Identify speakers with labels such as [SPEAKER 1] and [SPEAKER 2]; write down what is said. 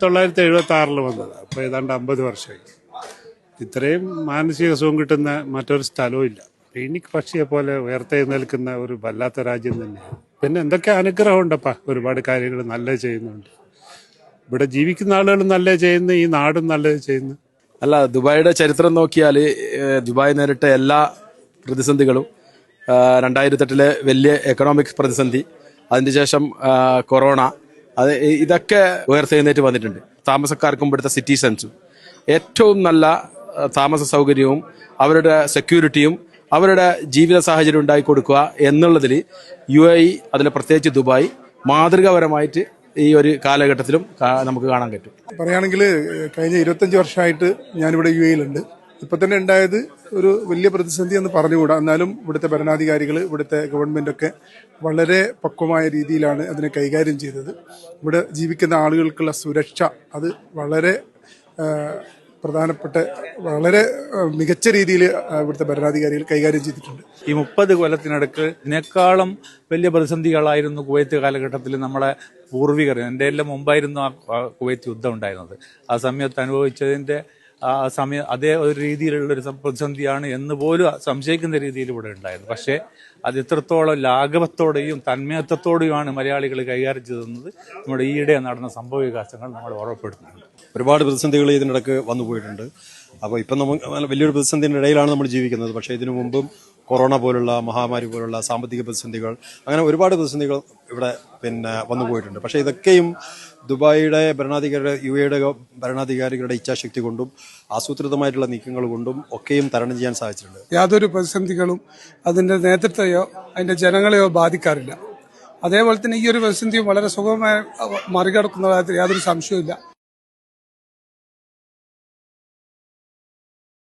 [SPEAKER 1] 1976 വന്നത്. അപ്പോൾ ഏതാണ്ട് 50 വർഷമായി. ഇത്രയും മാനസിക സുഖം കിട്ടുന്ന മറ്റൊരു സ്ഥലവും ഇല്ല. ഫീനിക്സ് പക്ഷിയെ പോലെ ഉയർത്തെഴുന്നേൽക്കുന്ന ഒരു വല്ലാത്ത രാജ്യം തന്നെയാണ്. പിന്നെ എന്തൊക്കെ അനുഗ്രഹം ഉണ്ടപ്പാ, ഒരുപാട് കാര്യങ്ങൾ നല്ലത് ചെയ്യുന്നുണ്ട്. ഇവിടെ ജീവിക്കുന്ന ആളുകൾ നല്ലത് ചെയ്യുന്നു, ഈ നാടും നല്ലത് ചെയ്യുന്നു.
[SPEAKER 2] അല്ല, ദുബായിയുടെ ചരിത്രം നോക്കിയാൽ ദുബായ് നേരിട്ട എല്ലാ പ്രതിസന്ധികളും 2008 വലിയ എക്കണോമിക് പ്രതിസന്ധി, അതിനുശേഷം കൊറോണ, ഇതൊക്കെ ഉയർത്തെഴുന്നേറ്റ് വന്നിട്ടുണ്ട്. താമസക്കാർക്കും ഇവിടുത്തെ സിറ്റിസൺസും ഏറ്റവും നല്ല താമസ സൗകര്യവും അവരുടെ സെക്യൂരിറ്റിയും അവരുടെ ജീവിത സാഹചര്യം ഉണ്ടാക്കി കൊടുക്കുക എന്നുള്ളതിൽ UAE, അതിൽ പ്രത്യേകിച്ച് ദുബായ് മാതൃകാപരമായിട്ട് ഈ ഒരു കാലഘട്ടത്തിലും നമുക്ക് കാണാൻ പറ്റും.
[SPEAKER 3] പറയുകയാണെങ്കിൽ കഴിഞ്ഞ 25 വർഷമായിട്ട് ഞാനിവിടെ UAE-യിലുണ്ട്. ഇപ്പൊ തന്നെ ഉണ്ടായത് ഒരു വലിയ പ്രതിസന്ധി എന്ന് പറഞ്ഞുകൂടാ. എന്നാലും ഇവിടുത്തെ ഭരണാധികാരികൾ, ഇവിടുത്തെ ഗവൺമെന്റൊക്കെ വളരെ പക്വമായ രീതിയിലാണ് അതിനെ കൈകാര്യം ചെയ്തത്. ഇവിടെ ജീവിക്കുന്ന ആളുകൾക്കുള്ള സുരക്ഷ അത് വളരെ പ്രധാനപ്പെട്ട, വളരെ മികച്ച രീതിയിൽ ഇവിടുത്തെ ഭരണാധികാരികൾ കൈകാര്യം ചെയ്തിട്ടുണ്ട്.
[SPEAKER 4] ഈ 30 കൊല്ലത്തിനടുക്ക് ഇതിനേക്കാളും വലിയ പ്രതിസന്ധികളായിരുന്നു കുവൈത്ത് കാലഘട്ടത്തിൽ നമ്മളെ പൂർവികർ. എൻ്റെ എല്ലാം മുമ്പായിരുന്നു ആ കുവൈത്ത് യുദ്ധം ഉണ്ടായിരുന്നത്. ആ സമയത്ത് അനുഭവിച്ചതിൻ്റെ ആ സമയം അതേ ഒരു രീതിയിലുള്ളൊരു പ്രതിസന്ധിയാണ് എന്ന് പോലും സംശയിക്കുന്ന രീതിയിൽ ഇവിടെ ഉണ്ടായിരുന്നു. പക്ഷേ അത് എത്രത്തോളം ലാഘവത്തോടെയും തന്മയത്വത്തോടെയുമാണ് മലയാളികൾ കൈകാര്യം ചെയ്തത് നമ്മുടെ ഈയിടെ നടന്ന സംഭവ വികാസങ്ങൾ നമ്മൾ ഓർമ്മപ്പെടുത്തുന്നുണ്ട്.
[SPEAKER 5] ഒരുപാട് പ്രതിസന്ധികൾ ഇതിനിടക്ക് വന്നു പോയിട്ടുണ്ട്. അപ്പോൾ ഇപ്പം നമുക്ക് വലിയൊരു പ്രതിസന്ധിയുടെ ഇടയിലാണ് നമ്മൾ ജീവിക്കുന്നത്. പക്ഷേ ഇതിനു മുമ്പും കൊറോണ പോലുള്ള മഹാമാരി പോലുള്ള സാമ്പത്തിക പ്രതിസന്ധികൾ, അങ്ങനെ ഒരുപാട് പ്രതിസന്ധികൾ ഇവിടെ വന്നു പോയിട്ടുണ്ട്. പക്ഷേ ഇതൊക്കെയും ദുബായിയുടെ ഭരണാധികാരിയുടെ, UAE-യുടെ ഭരണാധികാരികളുടെ ഇച്ഛാശക്തി കൊണ്ടും ആസൂത്രിതമായിട്ടുള്ള നീക്കങ്ങൾ കൊണ്ടും ഒക്കെയും തരണം ചെയ്യാൻ സാധിച്ചിട്ടുണ്ട്.
[SPEAKER 6] യാതൊരു പ്രതിസന്ധികളും അതിന്റെ നേതൃത്വത്തെയോ അതിന്റെ ജനങ്ങളെയോ ബാധിക്കാറില്ല. അതേപോലെ തന്നെ ഈ ഒരു പ്രതിസന്ധിയും വളരെ സുഗമമായി മറികടക്കുന്ന കാര്യത്തിൽ യാതൊരു സംശയവുമില്ല.